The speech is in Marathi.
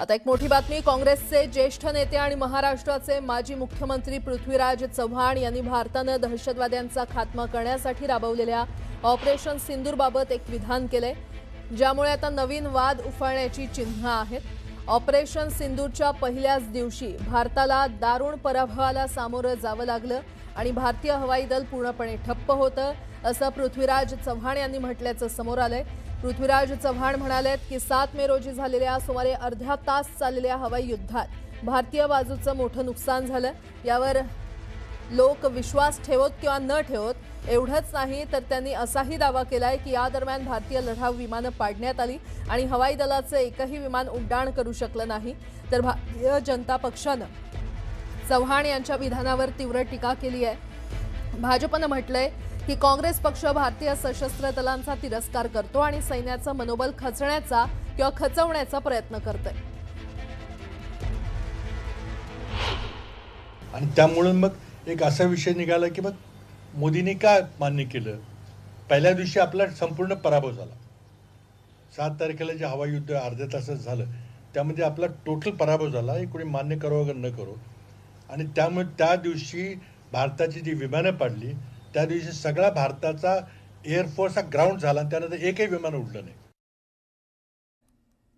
आता एक मोठी बातमी. काँग्रेसचे ज्येष्ठ नेते आणि महाराष्ट्राचे माजी मुख्यमंत्री पृथ्वीराज चव्हाण यांनी भारतानं दहशतवाद्यांचा खात्मा करण्यासाठी राबवलेल्या ऑपरेशन सिंदूरबाबत एक विधान केले, ज्यामुळे आता नवीन वाद उफाळण्याची चिन्ह आहेत. ऑपरेशन सिंदूरच्या पहिल्याच दिवशी भारताला दारुण पराभवाला सामोरं जावं लागलं आणि भारतीय हवाई दल पूर्णपणे ठप्प होतं, असं पृथ्वीराज चव्हाण यांनी म्हटल्याचं समोर आलंय. पृथ्वीराज चव्हाण म्हणालेत की 7 मे रोजी झालेल्या सुमारे अर्ध्या तास चाललेल्या हवाई युद्धात भारतीय बाजूचं मोठं नुकसान झालं. यावर लोक विश्वास ठेवत किंवा न ठेवत एवढंच नाही, तर त्यांनी असाही दावा केलाय की या दरम्यान भारतीय लढाऊ विमानं पाडण्यात आली आणि हवाई दलाचं एकही विमान उड्डाण करू शकलं नाही. तर भारतीय जनता पक्षानं चव्हाण यांच्या विधानावर तीव्र टीका केली आहे. भाजपनं म्हटलंय की काँग्रेस पक्ष भारतीय सशस्त्र दलांचा तिरस्कार करतो आणि सैन्याचं मनोबल खचण्याचा किंवा खचवण्याचा प्रयत्न करतोय. आणि त्यामुळे मग एक असा विषय निघाला की मग मोदींनी का मान्य केलं. पहिल्या दिवशी आपला संपूर्ण पराभव झाला. 7 तारखेला जे हवाई युद्ध अर्ध्या तासात झालं त्यामध्ये आपला टोटल पराभव झाला, हे कोणी मान्य करो वगैरे न करो. आणि त्यामुळे त्या दिवशी भारताची जी विमानं पाडली त्या दिवशी सगळा भारताचा एअरफोर्स हा ग्राउंड झाला आणि त्यानंतर एकही विमान उडलं नाही.